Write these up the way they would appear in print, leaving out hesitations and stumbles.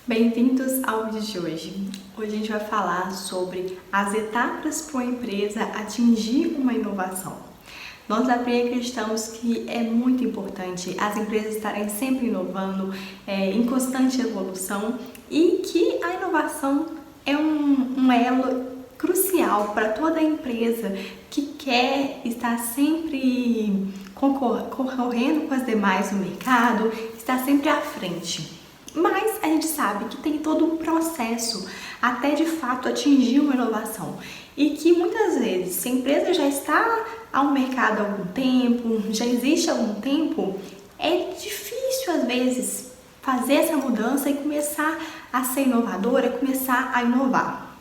Bem-vindos ao vídeo de hoje. Hoje a gente vai falar sobre as etapas para uma empresa atingir uma inovação. Nós da PRI acreditamos que é muito importante as empresas estarem sempre inovando, em constante evolução, e que a inovação é um elo crucial para toda empresa que quer estar sempre concorrendo com as demais no mercado, estar sempre à frente. Mas a gente sabe que tem todo um processo até de fato atingir uma inovação e que muitas vezes, se a empresa já está ao mercado há algum tempo, já existe há algum tempo, é difícil às vezes fazer essa mudança e começar a ser inovadora, começar a inovar.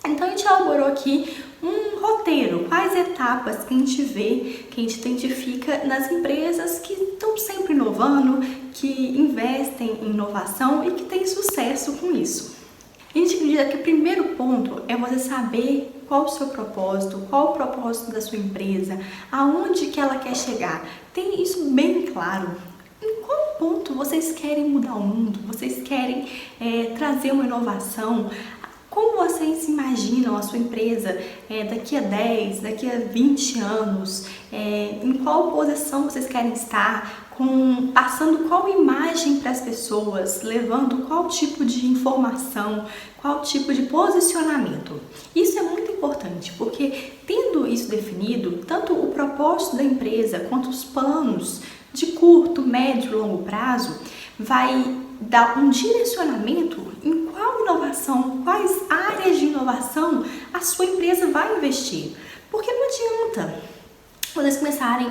Então a gente elaborou aqui um roteiro, quais etapas que a gente vê, que a gente identifica nas empresas que estão sempre inovando, que investem em inovação e que têm sucesso com isso. A gente acredita que o primeiro ponto é você saber qual o seu propósito, qual o propósito da sua empresa, aonde que ela quer chegar. Tem isso bem claro. Em qual ponto vocês querem mudar o mundo? Vocês querem trazer uma inovação? Como vocês imaginam a sua empresa daqui a 10, daqui a 20 anos? Em qual posição vocês querem estar? Passando qual imagem para as pessoas? Levando qual tipo de informação? Qual tipo de posicionamento? Isso é muito importante, porque tendo isso definido, tanto o propósito da empresa quanto os planos de curto, médio e longo prazo, vai dar um direcionamento em qual inovação, quais áreas de inovação a sua empresa vai investir. Porque não adianta vocês começarem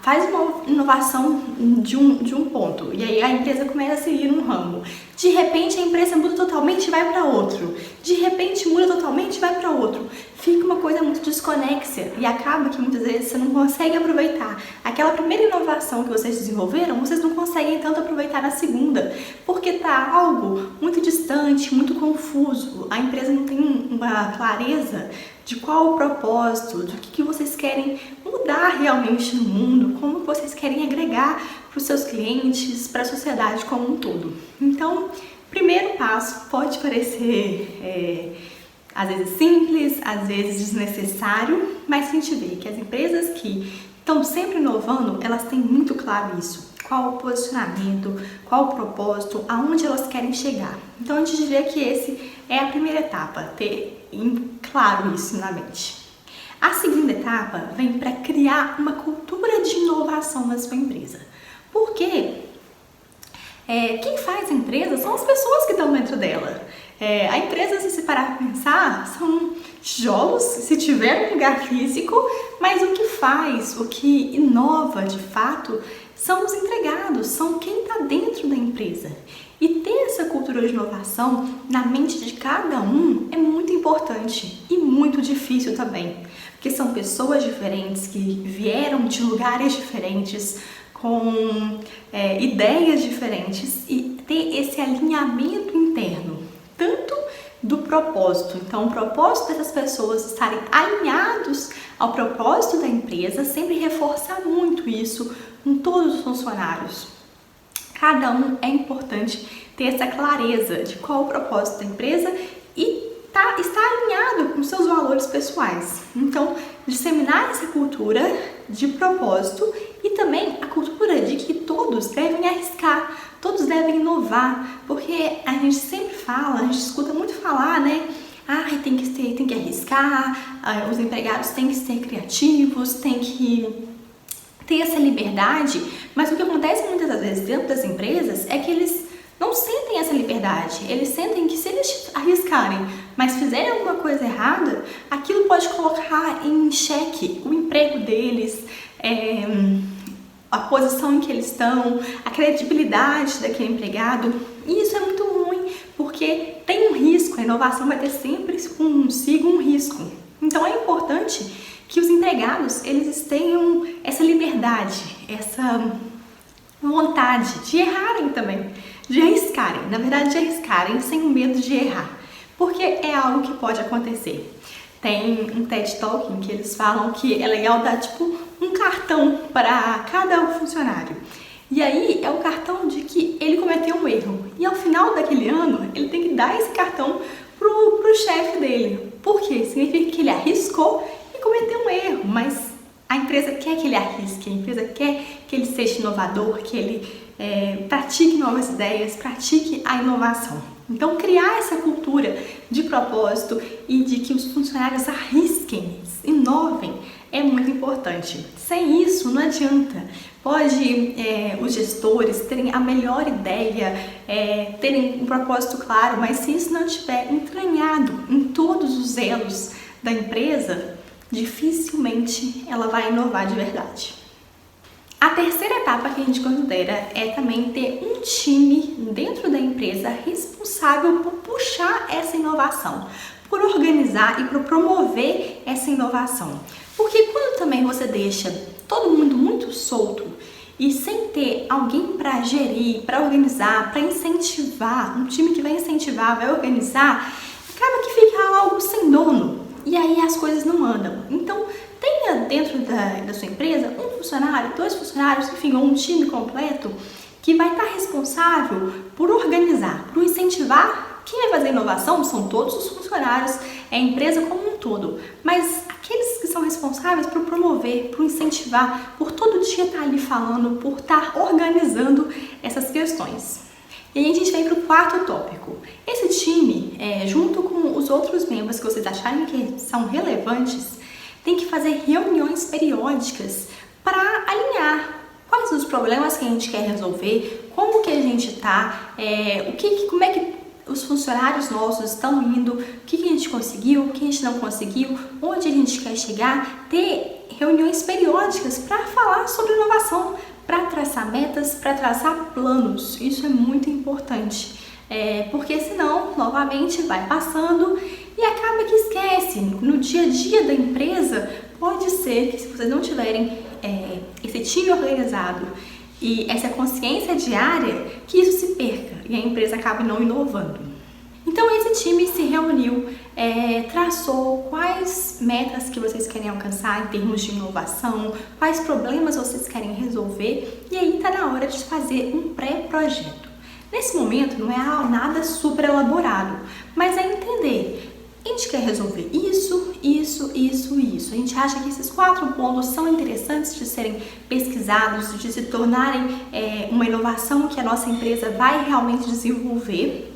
faz uma inovação de um ponto e aí a empresa começa a seguir um ramo. De repente a empresa muda totalmente e vai para outro. De repente muda totalmente e vai para outro. Fica uma coisa muito desconexa e acaba que muitas vezes você não consegue aproveitar aquela primeira inovação que vocês desenvolveram, vocês não conseguem tanto aproveitar na segunda, porque tá algo muito distante, muito confuso. A empresa não tem uma clareza de qual o propósito, do que vocês querem mudar realmente no mundo, como vocês querem agregar para os seus clientes, para a sociedade como um todo. Então, primeiro passo pode parecer às vezes simples, às vezes desnecessário, mas a gente vê que as empresas que estão sempre inovando, elas têm muito claro isso. Qual o posicionamento, qual o propósito, aonde elas querem chegar. Então a gente diria que esse é a primeira etapa, ter claro isso na mente. A segunda etapa vem para criar uma cultura de inovação na sua empresa. Porque quem faz a empresa são as pessoas que estão dentro dela. A empresa, se parar para pensar, são tijolos, se tiver um lugar físico, mas o que faz, o que inova de fato, são os empregados, são quem está dentro da empresa. E ter essa cultura de inovação na mente de cada um é muito importante e muito difícil também, porque são pessoas diferentes que vieram de lugares diferentes, com ideias diferentes, e ter esse alinhamento interno, tanto do propósito. Então, o propósito dessas pessoas estarem alinhados ao propósito da empresa, sempre reforçar muito isso com todos os funcionários. Cada um é importante ter essa clareza de qual o propósito da empresa e está alinhado com seus valores pessoais. Então, disseminar essa cultura de propósito e também a cultura de que todos devem arriscar, todos devem inovar, porque a gente sempre fala, a gente escuta muito falar, né? Tem que arriscar, os empregados têm que ser criativos, têm que ter essa liberdade, mas o que acontece muitas das vezes dentro das empresas é que eles não sentem essa liberdade, eles sentem que se eles arriscarem, mas fizerem alguma coisa errada, aquilo pode colocar em xeque o emprego deles, a posição em que eles estão, a credibilidade daquele empregado, e isso é muito ruim, porque tem um risco, a inovação vai ter sempre consigo um risco. Então é importante que os empregados eles tenham essa liberdade, essa vontade de errarem também, de arriscarem, na verdade de arriscarem sem medo de errar, porque é algo que pode acontecer. Tem um TED Talk em que eles falam que é legal dar tipo um cartão para cada funcionário. E aí é o cartão de que ele cometeu um erro. E ao final daquele ano, ele tem que dar esse cartão pro chefe dele. Por quê? Significa que ele arriscou e cometeu um erro, mas a empresa quer que ele arrisque, a empresa quer que ele seja inovador, que ele pratique novas ideias, pratique a inovação. Então, criar essa cultura de propósito e de que os funcionários arrisquem, inovem, é muito importante. Sem isso, não adianta. Pode os gestores terem a melhor ideia, terem um propósito claro, mas se isso não estiver entranhado em todos os elos da empresa, dificilmente ela vai inovar de verdade. A terceira etapa que a gente considera é também ter um time dentro da empresa responsável por puxar essa inovação, por organizar e por promover essa inovação. Porque quando também você deixa todo mundo muito solto e sem ter alguém para gerir, para organizar, para incentivar, um time que vai incentivar, vai organizar, acaba que fica algo sem dono e aí as coisas não andam. Então, tenha dentro da sua empresa um funcionário, 2 funcionários, enfim, ou um time completo que vai estar responsável por organizar, por incentivar. Quem vai fazer inovação são todos os funcionários, é a empresa como um todo, mas aqueles que são responsáveis por promover, por incentivar, por todo dia estar ali falando, por estar organizando essas questões. E aí a gente vem para o quarto tópico. Esse time, junto com os outros membros que vocês acharem que são relevantes, tem que fazer reuniões periódicas para alinhar quais os problemas que a gente quer resolver, como que a gente está, como é que os funcionários nossos estão indo, o que a gente conseguiu, o que a gente não conseguiu, onde a gente quer chegar, ter reuniões periódicas para falar sobre inovação, para traçar metas, para traçar planos. Isso é muito importante, porque senão, novamente, vai passando e acaba que esquece. No dia a dia da empresa, pode ser que se vocês não tiverem esse time organizado e essa consciência diária, que isso se perca e a empresa acaba não inovando. Então esse time se reuniu, traçou quais metas que vocês querem alcançar em termos de inovação, quais problemas vocês querem resolver, e aí está na hora de fazer um pré-projeto. Nesse momento não é nada super elaborado, mas é entender. A gente quer resolver isso, isso, isso e isso. A gente acha que esses 4 pontos são interessantes de serem pesquisados, de se tornarem uma inovação que a nossa empresa vai realmente desenvolver.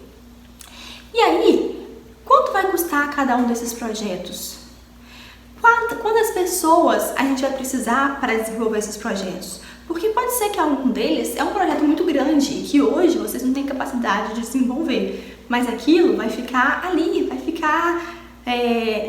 E aí, quanto vai custar cada um desses projetos? Quantas pessoas a gente vai precisar para desenvolver esses projetos? Porque pode ser que algum deles é um projeto muito grande e que hoje vocês não têm capacidade de desenvolver, mas aquilo vai ficar ali, vai ficar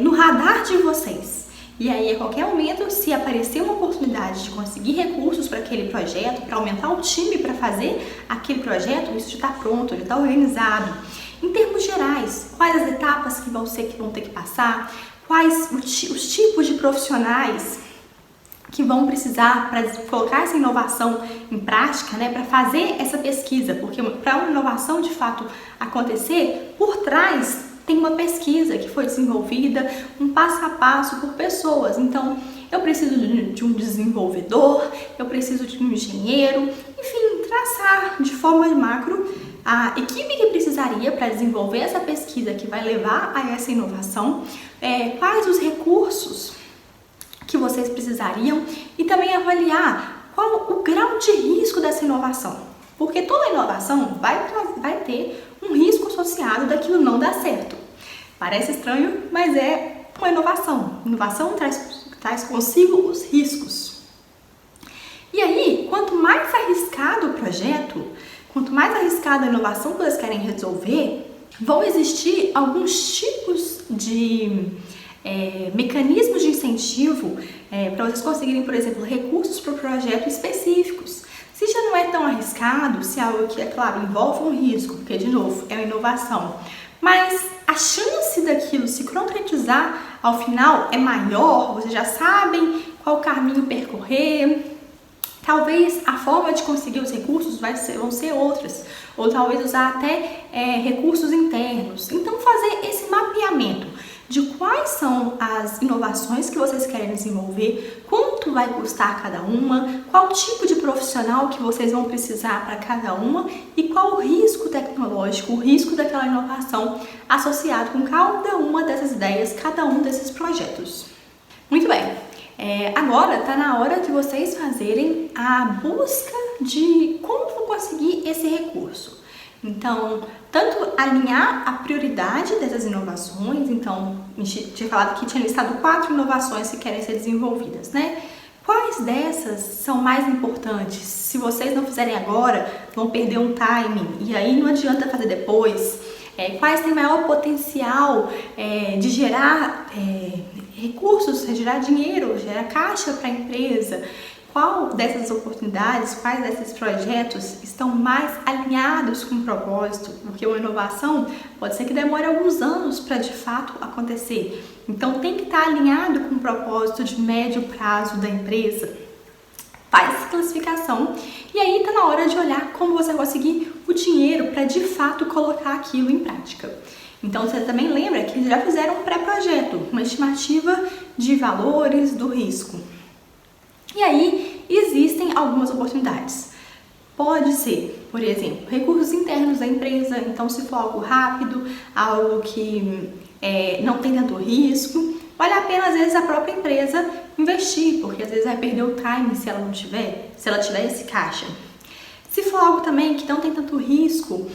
no radar de vocês. E aí, a qualquer momento, se aparecer uma oportunidade de conseguir recursos para aquele projeto, para aumentar o time para fazer aquele projeto, isso já está pronto, já está organizado. Em termos gerais, quais as etapas que vão ter que passar, quais os tipos de profissionais que vão precisar para colocar essa inovação em prática, para fazer essa pesquisa, porque para uma inovação de fato acontecer, por trás tem uma pesquisa que foi desenvolvida, um passo a passo por pessoas. Então, eu preciso de um desenvolvedor, eu preciso de um engenheiro, enfim, traçar de forma macro a equipe que precisaria para desenvolver essa pesquisa que vai levar a essa inovação, quais os recursos que vocês precisariam e também avaliar qual o grau de risco dessa inovação, porque toda inovação vai ter um risco associado daquilo não dar certo. Parece estranho, mas é uma inovação. Inovação traz consigo os riscos. E aí, quanto mais arriscado o projeto, quanto mais arriscada a inovação que vocês querem resolver, vão existir alguns tipos de mecanismos de incentivo para vocês conseguirem, por exemplo, recursos para projetos específicos. Se já não é tão arriscado, se é algo que, é claro, envolve um risco, porque, de novo, é uma inovação, mas a chance daquilo se concretizar ao final é maior, vocês já sabem qual caminho percorrer, talvez a forma de conseguir os recursos vão ser outras, ou talvez usar até recursos internos. Então, fazer esse mapeamento de quais são as inovações que vocês querem desenvolver, quanto vai custar cada uma, qual tipo de profissional que vocês vão precisar para cada uma e qual o risco tecnológico, o risco daquela inovação associado com cada uma dessas ideias, cada um desses projetos. Muito bem, agora está na hora de vocês fazerem a busca de como vão conseguir esse recurso. Então, tanto alinhar a prioridade dessas inovações, então, a gente tinha falado que tinha listado 4 inovações que querem ser desenvolvidas, né? Quais dessas são mais importantes? Se vocês não fizerem agora, vão perder um timing e aí não adianta fazer depois. Quais têm maior potencial de gerar recursos, gerar dinheiro, gerar caixa para a empresa? Qual dessas oportunidades, quais desses projetos estão mais alinhados com o propósito? Porque uma inovação pode ser que demore alguns anos para de fato acontecer. Então tem que estar alinhado com o propósito de médio prazo da empresa. Faz essa classificação e aí está na hora de olhar como você vai conseguir o dinheiro para de fato colocar aquilo em prática. Então você também lembra que já fizeram um pré-projeto, uma estimativa de valores do risco. E aí existem algumas oportunidades. Pode ser, por exemplo, recursos internos da empresa, então se for algo rápido, algo que não tem tanto risco, vale a pena às vezes a própria empresa investir, porque às vezes vai perder o time se ela tiver esse caixa. Se for algo também que não tem tanto risco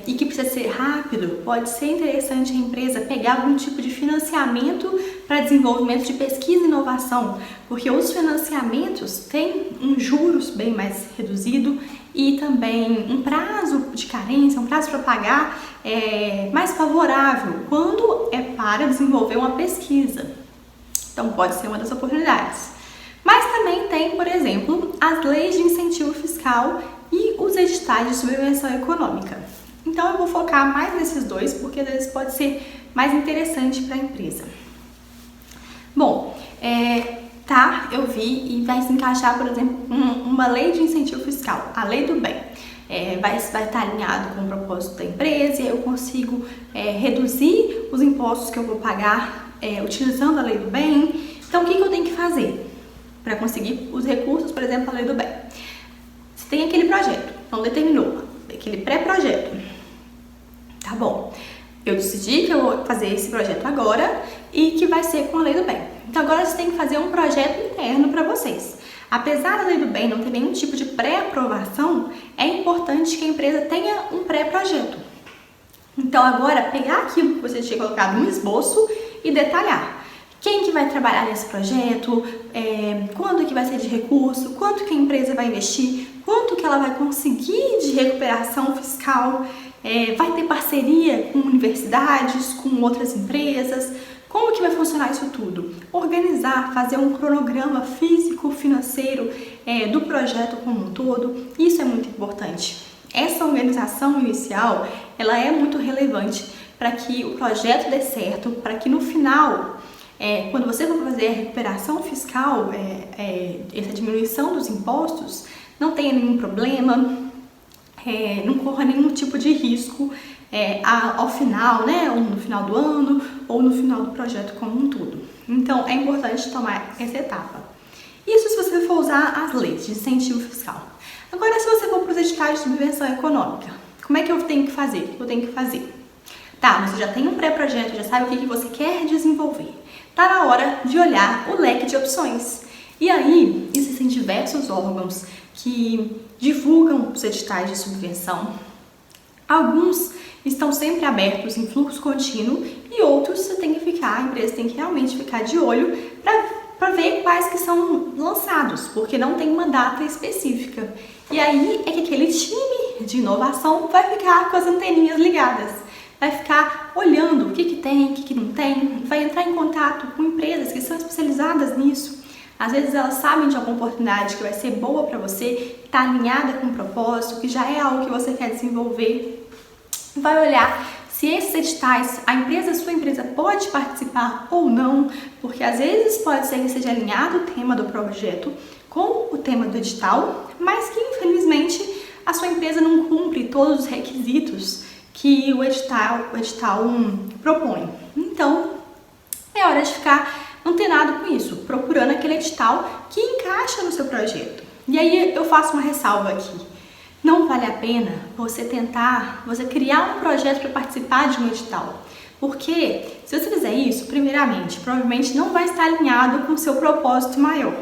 e que precisa ser rápido, pode ser interessante a empresa pegar algum tipo de financiamento para desenvolvimento de pesquisa e inovação, porque os financiamentos têm um juros bem mais reduzido e também um prazo de carência, um prazo para pagar mais favorável quando é para desenvolver uma pesquisa. Então pode ser uma das oportunidades. Mas também tem, por exemplo, as leis de incentivo fiscal e os editais de subvenção econômica. Então eu vou focar mais nesses dois, porque às vezes pode ser mais interessante para a empresa. Bom, eu vi e vai se encaixar, por exemplo, uma lei de incentivo fiscal, a lei do bem. Vai estar alinhado com o propósito da empresa e eu consigo reduzir os impostos que eu vou pagar utilizando a lei do bem. Então o que eu tenho que fazer para conseguir os recursos, por exemplo, a lei do bem? Você tem aquele projeto, não determinou, aquele pré-projeto. Tá bom, eu decidi que eu vou fazer esse projeto agora e que vai ser com a lei do bem. Então agora você tem que fazer um projeto interno para vocês. Apesar da lei do bem não ter nenhum tipo de pré-aprovação, é importante que a empresa tenha um pré-projeto. Então agora pegar aquilo que você tinha colocado no esboço e detalhar. Quem que vai trabalhar nesse projeto, quando que vai ser de recurso, quanto que a empresa vai investir, quanto que ela vai conseguir de recuperação fiscal, vai ter parceria com universidades, com outras empresas, como que vai funcionar isso tudo? Organizar, fazer um cronograma físico, financeiro do projeto como um todo, isso é muito importante. Essa organização inicial, ela é muito relevante para que o projeto dê certo, para que no final quando você for fazer a recuperação fiscal, essa diminuição dos impostos, não tenha nenhum problema, não corra nenhum tipo de risco ao final, né, ou no final do ano, ou no final do projeto como um todo. Então, é importante tomar essa etapa. Isso se você for usar as leis de incentivo fiscal. Agora, se você for para os editais de subvenção econômica, como é que eu tenho que fazer? O que eu tenho que fazer? Tá, você já tem um pré-projeto, já sabe o que você quer desenvolver. Tá na hora de olhar o leque de opções. E aí, existem diversos órgãos que divulgam os editais de subvenção. Alguns estão sempre abertos em fluxo contínuo e outros você tem que ficar, a empresa tem que realmente ficar de olho para ver quais que são lançados, porque não tem uma data específica. E aí é que aquele time de inovação vai ficar com as anteninhas ligadas. Vai ficar olhando o que tem, o que não tem, vai entrar em contato com empresas que são especializadas nisso. Às vezes elas sabem de alguma oportunidade que vai ser boa para você, que está alinhada com o propósito, que já é algo que você quer desenvolver. Vai olhar se esses editais, sua empresa pode participar ou não, porque às vezes pode ser que seja alinhado o tema do projeto com o tema do edital, mas que infelizmente a sua empresa não cumpre todos os requisitos que o edital propõe. Então, é hora de ficar antenado com isso, procurando aquele edital que encaixa no seu projeto. E aí eu faço uma ressalva aqui. Não vale a pena você criar um projeto para participar de um edital. Porque se você fizer isso, primeiramente, provavelmente não vai estar alinhado com o seu propósito maior.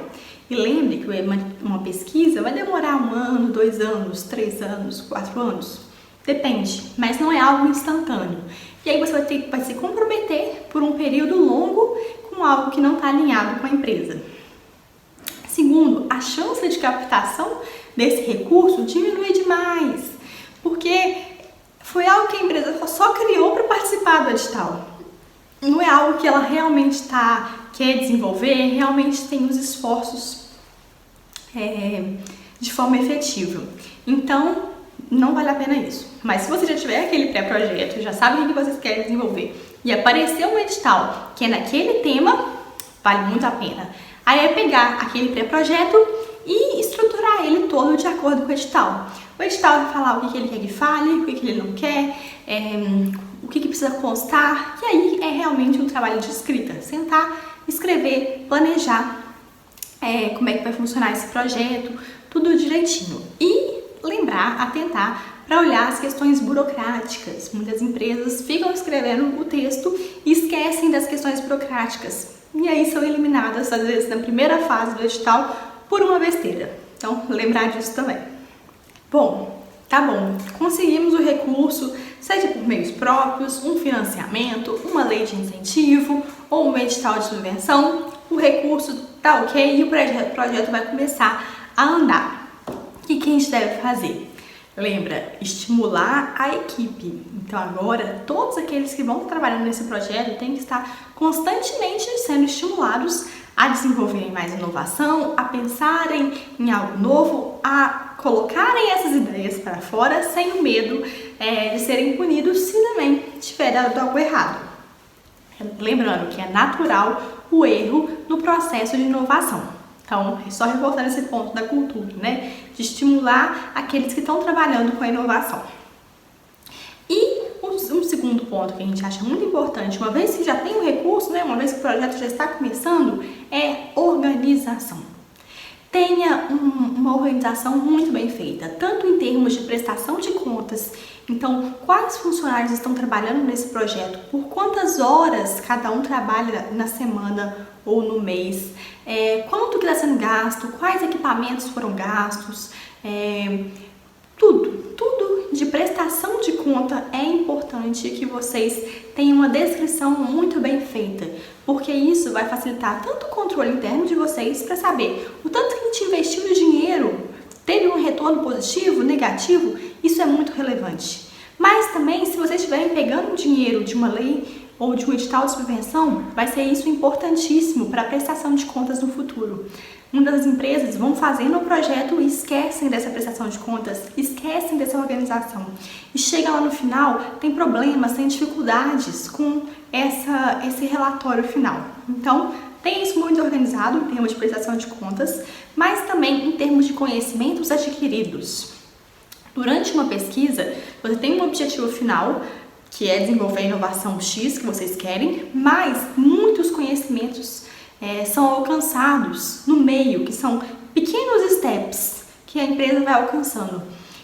E lembre que uma pesquisa vai demorar 1 ano, 2 anos, 3 anos, 4 anos. Depende, mas não é algo instantâneo. E aí você vai se comprometer por um período longo com algo que não está alinhado com a empresa. Segundo, a chance de captação desse recurso diminui demais, porque foi algo que a empresa só criou para participar do edital. Não é algo que ela realmente quer desenvolver, realmente tem os esforços de forma efetiva. Então, não vale a pena isso. Mas se você já tiver aquele pré-projeto, já sabe o que vocês querem desenvolver, e aparecer um edital que é naquele tema, vale muito a pena. Aí é pegar aquele pré-projeto e estruturar ele todo de acordo com o edital. O edital vai falar o que ele quer que fale, o que ele não quer, o que precisa constar, e aí é realmente um trabalho de escrita. Sentar, escrever, planejar como é que vai funcionar esse projeto, tudo direitinho. E atentar para olhar as questões burocráticas. Muitas empresas ficam escrevendo o texto e esquecem das questões burocráticas. E aí são eliminadas, às vezes, na primeira fase do edital por uma besteira. Então, lembrar disso também. Bom, tá bom. Conseguimos o recurso, seja por meios próprios, um financiamento, uma lei de incentivo ou um edital de subvenção. O recurso tá ok e o projeto vai começar a andar. O que a gente deve fazer? Lembra, estimular a equipe. Então agora, todos aqueles que vão trabalhando nesse projeto têm que estar constantemente sendo estimulados a desenvolverem mais inovação, a pensarem em algo novo, a colocarem essas ideias para fora sem o medo de serem punidos se também tiver dado algo errado. Lembrando que é natural o erro no processo de inovação. Então, é só reforçar esse ponto da cultura, né? De estimular aqueles que estão trabalhando com a inovação. E um segundo ponto que a gente acha muito importante, uma vez que já tem o recurso, né? Uma vez que o projeto já está começando, é organização. Tenha uma organização muito bem feita, tanto em termos de prestação de contas. Então, quais funcionários estão trabalhando nesse projeto? Por quantas horas cada um trabalha na semana ou no mês? Quanto que está sendo gasto? Quais equipamentos foram gastos? Tudo de prestação de conta é importante que vocês tenham uma descrição muito bem feita, porque isso vai facilitar tanto o controle interno de vocês para saber o tanto que a gente investiu de dinheiro, teve um retorno positivo, negativo, isso é muito relevante. Mas também, se vocês estiverem pegando dinheiro de uma lei ou de um edital de subvenção, vai ser isso importantíssimo para a prestação de contas no futuro. Muitas empresas vão fazendo o projeto e esquecem dessa prestação de contas, esquecem dessa organização. E chega lá no final, tem problemas, tem dificuldades com esse relatório final. Então, tem isso muito organizado em termos de prestação de contas, mas também em termos de conhecimentos adquiridos. Durante uma pesquisa, você tem um objetivo final, que é desenvolver a inovação X que vocês querem, mas muitos conhecimentos são alcançados no meio, que são pequenos steps que a empresa vai alcançando.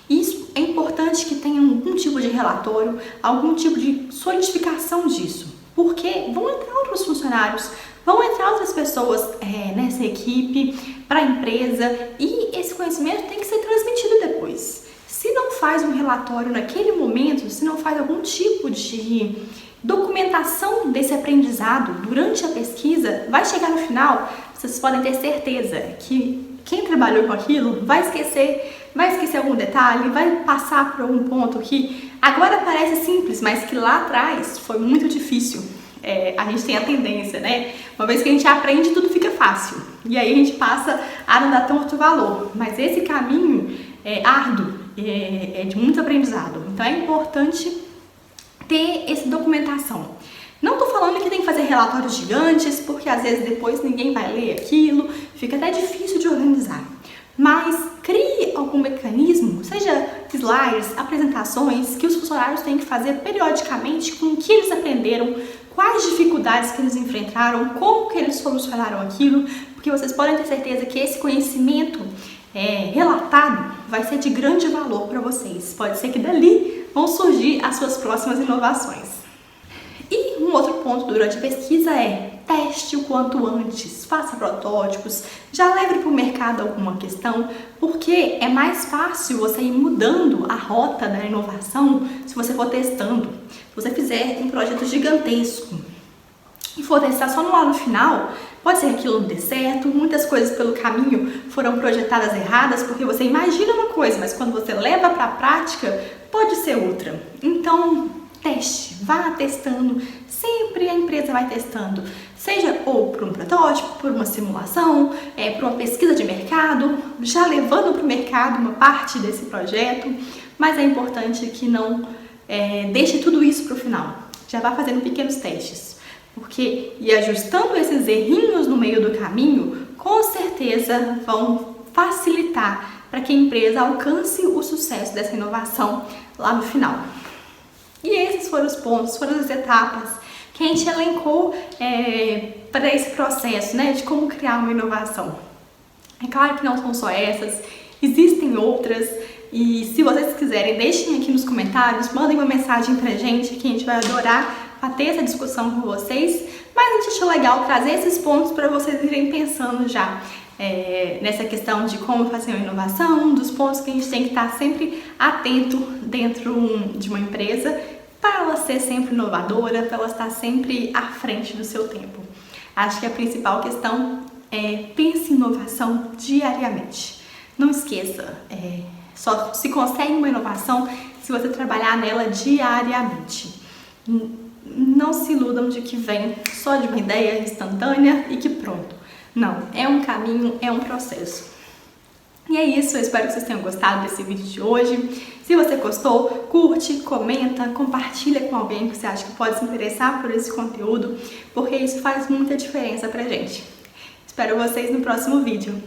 Isso é importante que tenha algum tipo de relatório, algum tipo de solidificação disso, porque vão entrar outros funcionários, vão entrar outras pessoas nessa equipe, para a empresa, e esse conhecimento tem que ser transmitido depois. Se não faz um relatório naquele momento, se não faz algum tipo de documentação desse aprendizado durante a pesquisa, vai chegar no final, vocês podem ter certeza que quem trabalhou com aquilo vai esquecer algum detalhe, vai passar por algum ponto que agora parece simples, mas que lá atrás foi muito difícil. A gente tem a tendência, né? Uma vez que a gente aprende, tudo fica fácil. E aí a gente passa a não dar tanto valor. Mas esse caminho é árduo, é de muito aprendizado. Então é importante ter essa documentação. Não tô falando que tem que fazer relatórios gigantes, porque às vezes depois ninguém vai ler aquilo, fica até difícil de organizar. Mas crie algum mecanismo, seja slides, apresentações, que os funcionários têm que fazer periodicamente com o que eles aprenderam, quais dificuldades que eles enfrentaram, como que eles solucionaram aquilo, porque vocês podem ter certeza que esse conhecimento relatado vai ser de grande valor para vocês. Pode ser que dali vão surgir as suas próximas inovações. E um outro ponto durante a pesquisa é: teste o quanto antes, faça protótipos, já leve para o mercado alguma questão, porque é mais fácil você ir mudando a rota da inovação se você for testando. Se você fizer um projeto gigantesco e for testar só lá no final, pode ser que aquilo não dê certo, muitas coisas pelo caminho foram projetadas erradas, porque você imagina uma coisa, mas quando você leva para a prática, pode ser outra. Então, teste, vá testando, sempre a empresa vai testando, seja ou por um protótipo, por uma simulação, por uma pesquisa de mercado, já levando para o mercado uma parte desse projeto, mas é importante que não deixe tudo isso para o final, já vá fazendo pequenos testes, porque e ajustando esses errinhos no meio do caminho, com certeza vão facilitar para que a empresa alcance o sucesso dessa inovação lá no final. E esses foram os pontos, foram as etapas que a gente elencou para esse processo, né, de como criar uma inovação. É claro que não são só essas, existem outras, e se vocês quiserem, deixem aqui nos comentários, mandem uma mensagem pra gente, que a gente vai adorar bater essa discussão com vocês, mas a gente achou legal trazer esses pontos para vocês irem pensando já nessa questão de como fazer uma inovação, dos pontos que a gente tem que estar sempre atento dentro de uma empresa, para ela ser sempre inovadora, para ela estar sempre à frente do seu tempo. Acho que a principal questão é: pense em inovação diariamente. Não esqueça, só se consegue uma inovação se você trabalhar nela diariamente. Não se iludam de que vem só de uma ideia instantânea e que pronto. Não, é um caminho, é um processo. E é isso, eu espero que vocês tenham gostado desse vídeo de hoje. Se você gostou, curte, comenta, compartilha com alguém que você acha que pode se interessar por esse conteúdo, porque isso faz muita diferença pra gente. Espero vocês no próximo vídeo.